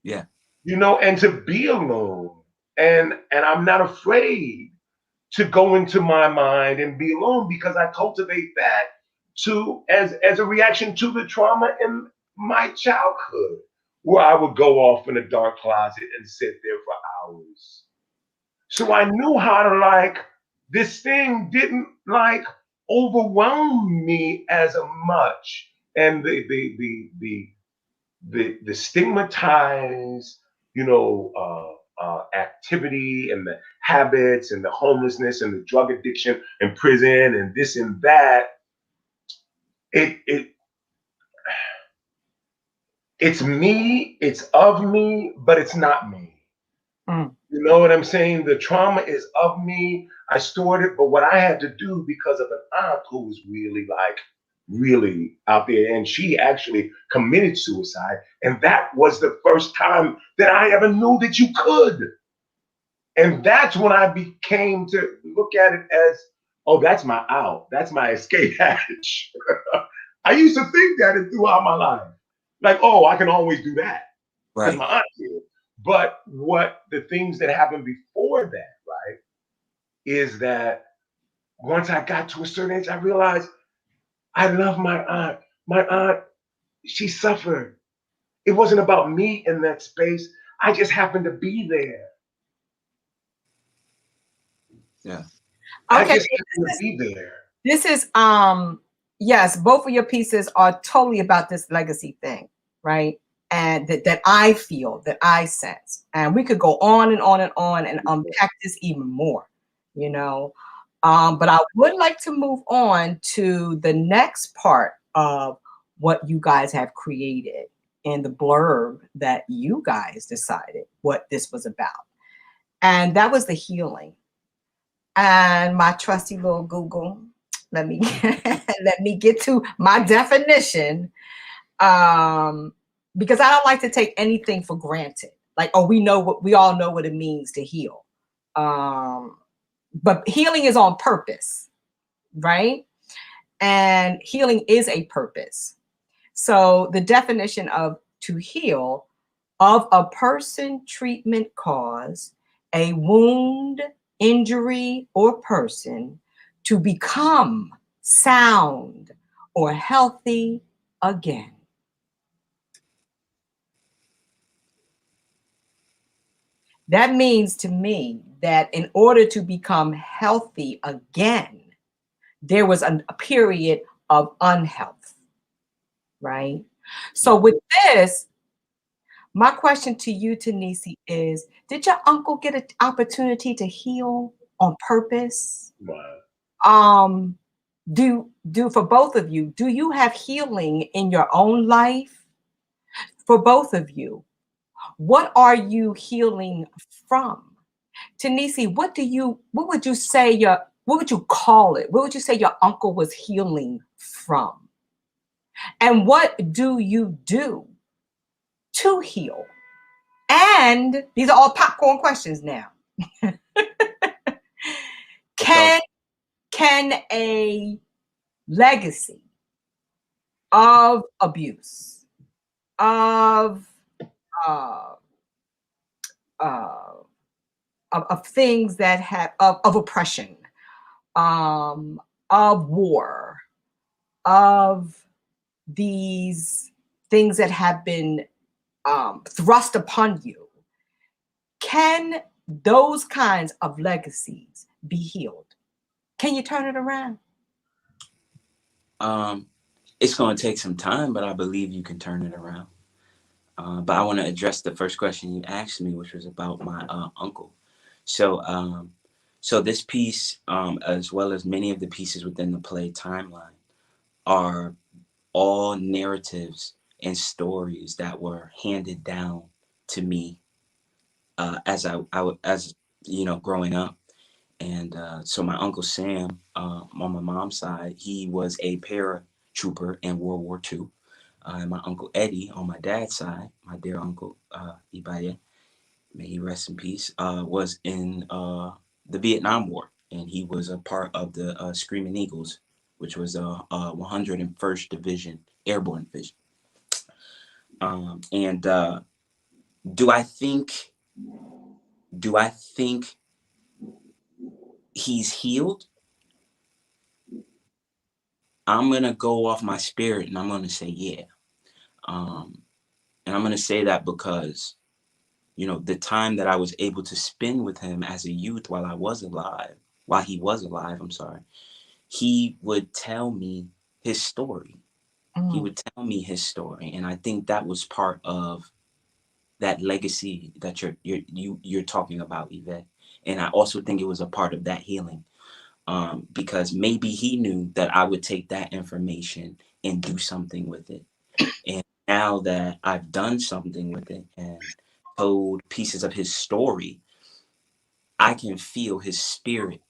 Yeah. You know, and to be alone. And I'm not afraid to go into my mind and be alone because I cultivate that to as a reaction to the trauma in my childhood, where I would go off in a dark closet and sit there for hours. So I knew how to, like, this thing didn't like overwhelm me as much. And the stigmatized, you know, activity and the habits and the homelessness and the drug addiction and prison and this and that, it's me, it's of me, but it's not me. You know what I'm saying? The trauma is of me. I stored it, but what I had to do, because of an aunt who was really out there, and she actually committed suicide, and that was the first time that I ever knew that you could. And that's when I became to look at it as, oh, that's my out, that's my escape hatch. I used to think that throughout my life, like, oh, I can always do that because my aunt did. But what the things that happened before that, right, is that once I got to a certain age, I realized I love my aunt. My aunt, she suffered. It wasn't about me in that space. I just happened to be there. Yeah. I just happened to be there. This is, yes, both of your pieces are totally about this legacy thing, right? And that I feel, that I sense. And we could go on and on and on and unpack this even more, you know. But I would like to move on to the next part of what you guys have created in the blurb that you guys decided what this was about. And that was the healing. And my trusty little Google, let me get to my definition. Because I don't like to take anything for granted. Like, oh, we all know what it means to heal. But healing is on purpose, right? And healing is a purpose. So the definition of to heal, of a person, treatment, cause, a wound, injury, or person to become sound or healthy again. That means to me that in order to become healthy again, there was a period of unhealth, right? So with this, my question to you, Tenisi, is did your uncle get an opportunity to heal on purpose? Wow. Do for both of you, do you have healing in your own life? For both of you, what are you healing from? Tenisi, what would you say what would you call it? What would you say your uncle was healing from? And what do you do to heal? And these are all popcorn questions now. Can a legacy of abuse, of uh, uh, of things that have of oppression, of war, of these things that have been thrust upon you, can those kinds of legacies be healed? Can you turn it around? It's going to take some time, but I believe you can turn it around. But I want to address the first question you asked me, which was about my uncle. So this piece, as well as many of the pieces within the play timeline, are all narratives and stories that were handed down to me as growing up. And so my Uncle Sam, on my mom's side, he was a paratrooper in World War II. And my Uncle Eddie, on my dad's side, my dear uncle, Yvette, may he rest in peace, was in the Vietnam War. And he was a part of the Screaming Eagles, which was a 101st Division, Airborne Division. And do I think he's healed? I'm going to go off my spirit and I'm going to say, yeah. And I'm going to say that because, the time that I was able to spend with him as a youth while he was alive, he would tell me his story. He would tell me his story. And I think that was part of that legacy that you're talking about, Yvette. And I also think it was a part of that healing. Because maybe he knew that I would take that information and do something with it. And now that I've done something with it and told pieces of his story, I can feel his spirit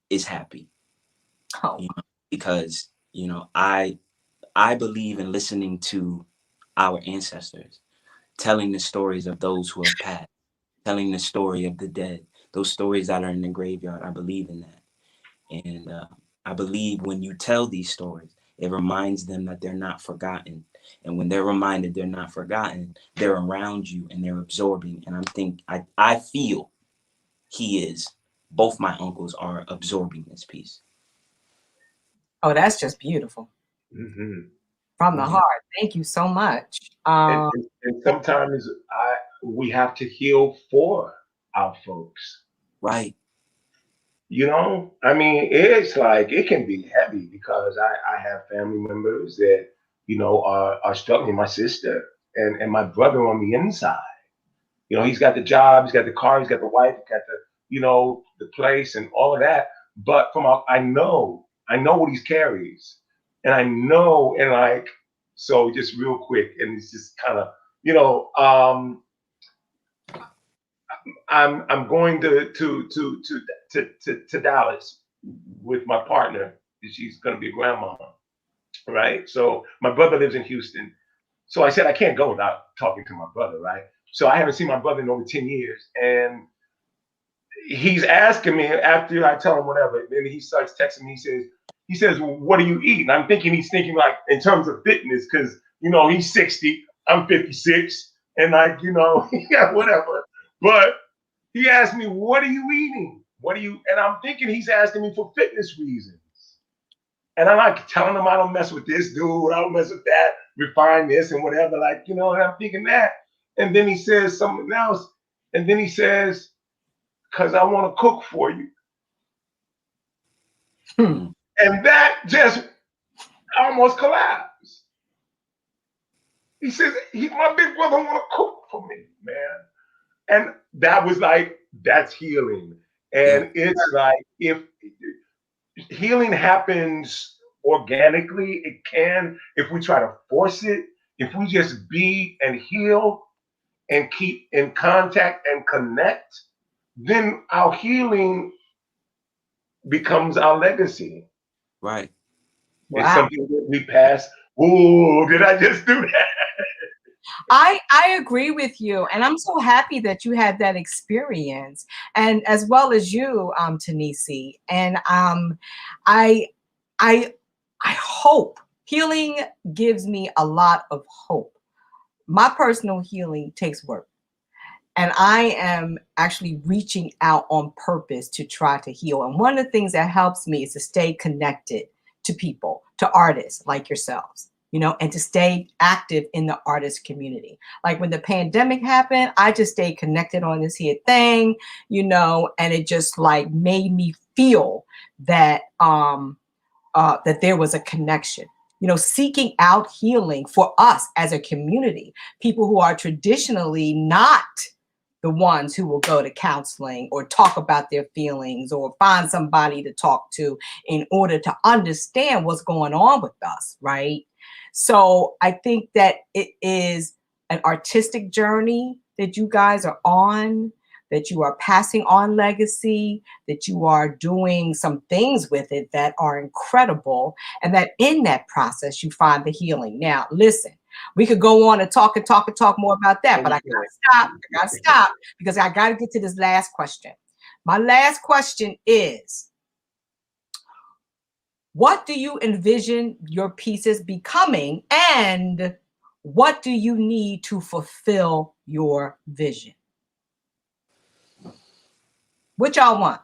is happy. Oh. Because, I believe in listening to our ancestors, telling the stories of those who have passed, telling the story of the dead, those stories that are in the graveyard. I believe in that. And I believe when you tell these stories, it reminds them that they're not forgotten. And when they're reminded they're not forgotten, they're around you and they're absorbing. And I feel both my uncles are absorbing this piece. Oh, that's just beautiful. Mm-hmm. From the heart. Thank you so much. And sometimes we have to heal for our folks. Right. I mean, it's like it can be heavy because I have family members that, are struggling. My sister and my brother on the inside. He's got the job, he's got the car, he's got the wife, he's got the place and all of that. But I know what he carries. And I know, and like, so just real quick, and it's just kind of, I'm going to Dallas with my partner. She's going to be a grandmama, right? So my brother lives in Houston. So I said I can't go without talking to my brother, right? So I haven't seen my brother in over 10 years, and he's asking me after I tell him whatever. Then he starts texting me. He says, well, "What do you eat?" And I'm thinking he's thinking like in terms of fitness, because he's 60, I'm 56, and like yeah, whatever. But he asked me, "What are you eating? What are you?" And I'm thinking he's asking me for fitness reasons. And I'm like telling him I don't mess with this dude, I don't mess with that, refine this and whatever, and I'm thinking that. And then he says something else. And then he says, because I want to cook for you. And that just almost collapsed. He says, my big brother want to cook for me, man. And that was like, that's healing. And it's like, if healing happens organically, it can. If we try to force it, if we just be and heal and keep in contact and connect, then our healing becomes our legacy. Right. Wow. It's something that we pass. Whoa, did I just do that? I agree with you, and I'm so happy that you had that experience, and as well as you, Tenisi. And I hope healing gives me a lot of hope. My personal healing takes work, and I am actually reaching out on purpose to try to heal. And one of the things that helps me is to stay connected to people, to artists like yourselves, you know, and to stay active in the artist community. Like when the pandemic happened, I just stayed connected on this here thing, you know, and it just like made me feel that that there was a connection. You know, seeking out healing for us as a community, people who are traditionally not the ones who will go to counseling or talk about their feelings or find somebody to talk to in order to understand what's going on with us, right? So I think that it is an artistic journey that you guys are on, that you are passing on legacy, that you are doing some things with it that are incredible, and that in that process you find the healing. Now, listen, we could go on and talk more about that, but I gotta stop because I gotta get to this last question. My last question is, what do you envision your pieces becoming, and what do you need to fulfill your vision? What y'all want?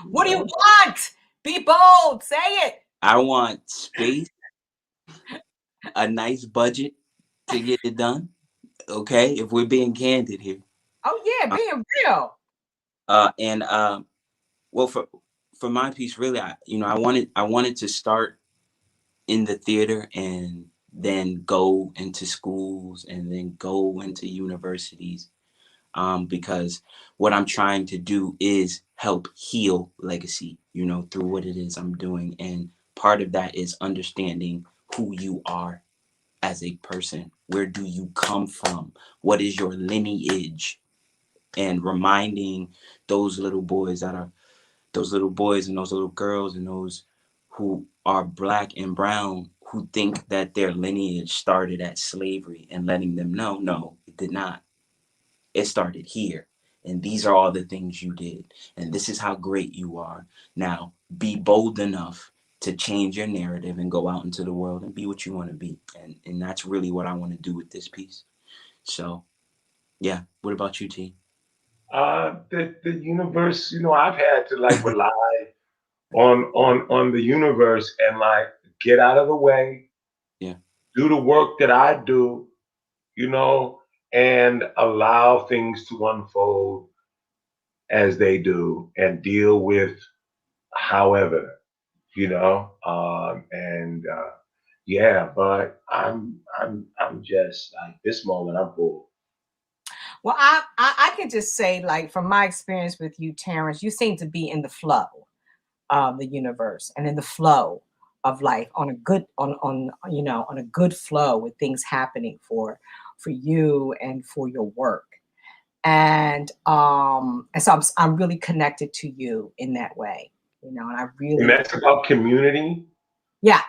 What do you want? Be bold. Say it. I want space, a nice budget to get it done. Okay, if we're being candid here. Oh yeah, being real. Well, for my piece, really, I wanted to start in the theater and then go into schools and then go into universities, because what I'm trying to do is help heal legacy, you know, through what it is I'm doing. And part of that is understanding who you are as a person. Where do you come from? What is your lineage? And reminding those little boys and those little girls and those who are Black and brown who think that their lineage started at slavery, and letting them know, no, it did not. It started here. And these are all the things you did. And this is how great you are. Now, be bold enough to change your narrative and go out into the world and be what you want to be. And that's really what I want to do with this piece. So, yeah. What about you, T? The universe, you know, I've had to like rely on the universe and like get out of the way. Yeah. Do the work that I do, you know, and allow things to unfold as they do and deal with however, you know. Yeah, but I'm just like this moment I'm full. Well, I can just say, like, from my experience with you, Terrence, you seem to be in the flow of the universe and in the flow of life, on a good on a good flow with things happening for you and for your work. And so I'm really connected to you in that way, you know, and I really. And that's about community. Yeah.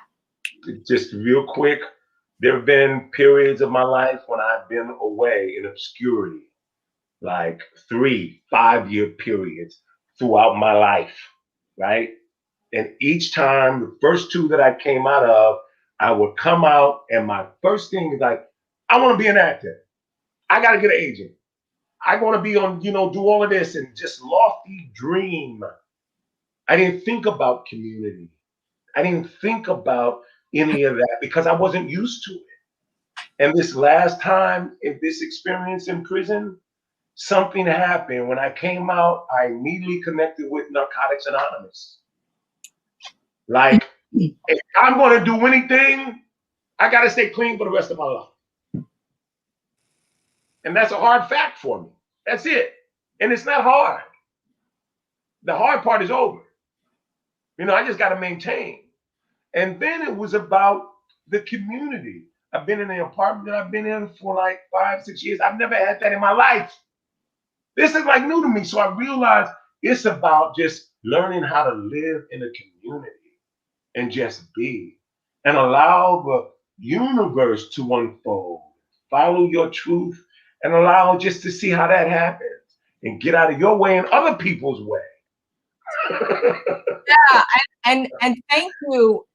Just real quick, there have been periods of my life when I've been away in obscurity, like 3-5 year periods throughout my life, right? And each time, the first two that I came out of, I would come out and my first thing is like, I want to be an actor. I got to get an agent. I want to be on, you know, do all of this, and just lofty dream. I didn't think about community. I didn't think about any of that because I wasn't used to it. And this last time, in this experience in prison, something happened. When I came out, I immediately connected with Narcotics Anonymous. Like, if I'm going to do anything, I got to stay clean for the rest of my life. And that's a hard fact for me. That's it. And it's not hard. The hard part is over. You know, I just got to maintain. And then it was about the community. I've been in the apartment that I've been in for like 5-6 years. I've never had that in my life. This is like new to me. So I realized it's about just learning how to live in a community and just be and allow the universe to unfold. Follow your truth and allow just to see how that happens and get out of your way and other people's way. Yeah, and thank you,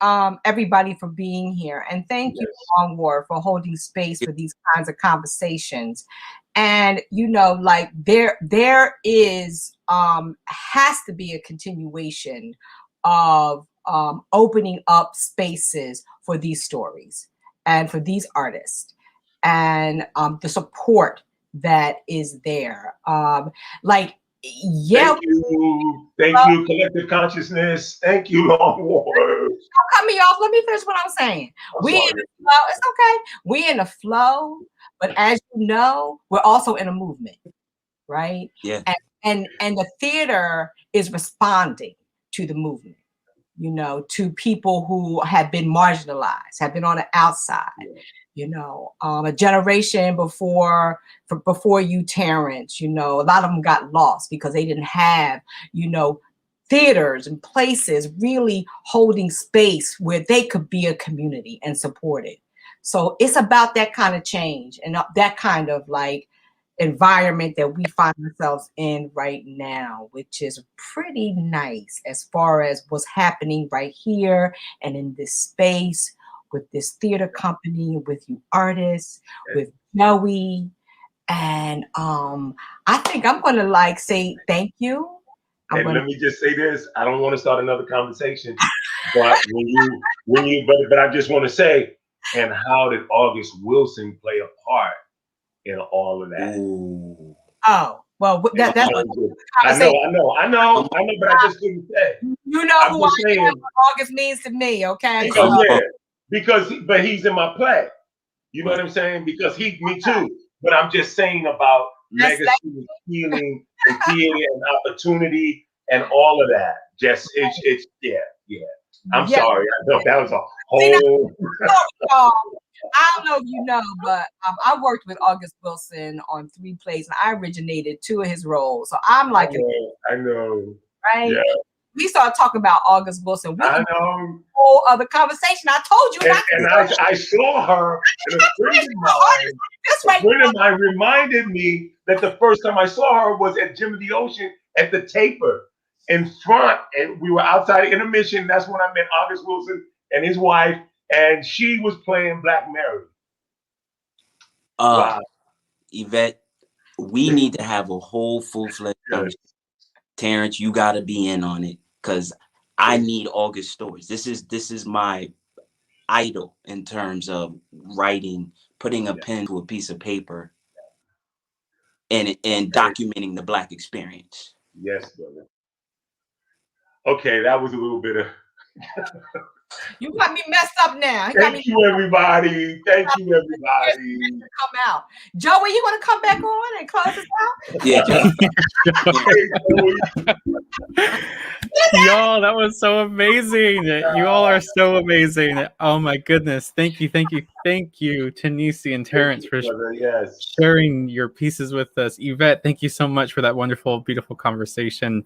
everybody, for being here, and thank you, Long War, for holding space for these kinds of conversations. And you know, like there is has to be a continuation of opening up spaces for these stories and for these artists, and the support that is there. Like, yeah. Thank you, Collective Consciousness. Thank you, Long War. Don't cut me off. Let me finish what I'm saying. We in the flow. It's okay. We in the flow, but as you know, we're also in a movement, right? Yeah. And the theater is responding to the movement, you know, to people who have been marginalized, have been on the outside. Yeah. You know, a generation before you, Terrence, you know, a lot of them got lost because they didn't have, you know, theaters and places really holding space where they could be a community and support it. So it's about that kind of change and that kind of like environment that we find ourselves in right now, which is pretty nice as far as what's happening right here and in this space with this theater company, with you artists, with Joey. And I think I'm gonna like say thank you. Let me just say this. I don't want to start another conversation, but but I just want to say, and how did August Wilson play a part in all of that? Ooh. Oh, well, that's I know, but I just couldn't say. You know who I am, what August means to me, okay? Because but he's in my play. You know what I'm saying? Because me too. But I'm just saying about legacy and healing and theater and opportunity and all of that. Just it's yeah. I'm sorry. I know that was a whole. I don't know if you know, but I worked with August Wilson on 3 plays, and I originated 2 of his roles. So I'm like, I know, right? Yeah. We started talking about August Wilson. I know. A whole other conversation. I told you. I saw her, and a friend of mine reminded me that the first time I saw her was at Jim of the Ocean at the Taper in front, and we were outside of intermission. That's when I met August Wilson and his wife, and she was playing Black Mary. Wow. Yvette, we need to have a whole full-fledged conversation. Terrence, you got to be in on it because I need August stories. This is my idol in terms of writing, putting a pen to a piece of paper, and documenting the Black experience. Yes, brother. Okay, that was a little bit of. You got me messed up now. Thank you, everybody. Thank you, everybody. Come out. Joey, you want to come back on and close us out? Yeah. Y'all, that was so amazing. You all are so amazing. Oh my goodness. Thank you, Tenisi and Terrence, for sharing your pieces with us. Yvette, thank you so much for that wonderful, beautiful conversation.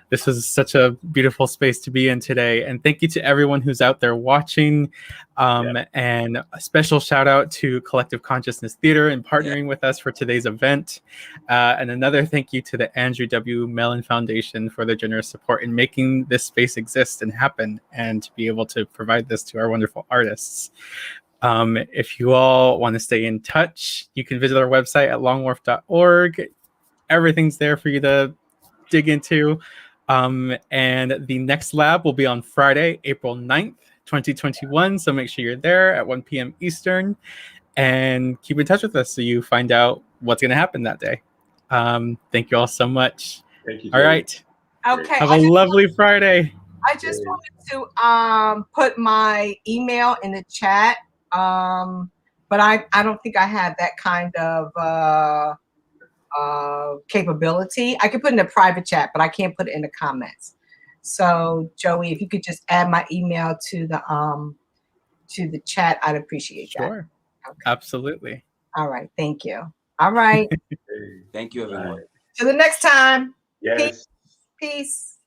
This was such a beautiful space to be in today. And thank you to everyone who's out there watching. And a special shout out to Collective Consciousness Theater and partnering with us for today's event. And another thank you to the Andrew W. Mellon Foundation for their generous support in making this space exist and happen, and to be able to provide this to our wonderful artists. If you all want to stay in touch, you can visit our website at longwharf.org. Everything's there for you to dig into. And the next lab will be on Friday, April 9th, 2021. So make sure you're there at 1 p.m. Eastern. and keep in touch with us so you find out what's going to happen that day. Thank you all so much. Thank you, All Joey. right. Okay. Have a lovely Friday. I just wanted to put my email in the chat, but I don't think I have that kind of capability. I can put it in a private chat, but I can't put it in the comments. So Joey, if you could just add my email to the chat, I'd appreciate that. Sure. Okay. Absolutely. All right. Thank you. All right. Thank you, everyone. Till the next time. Yes. Peace.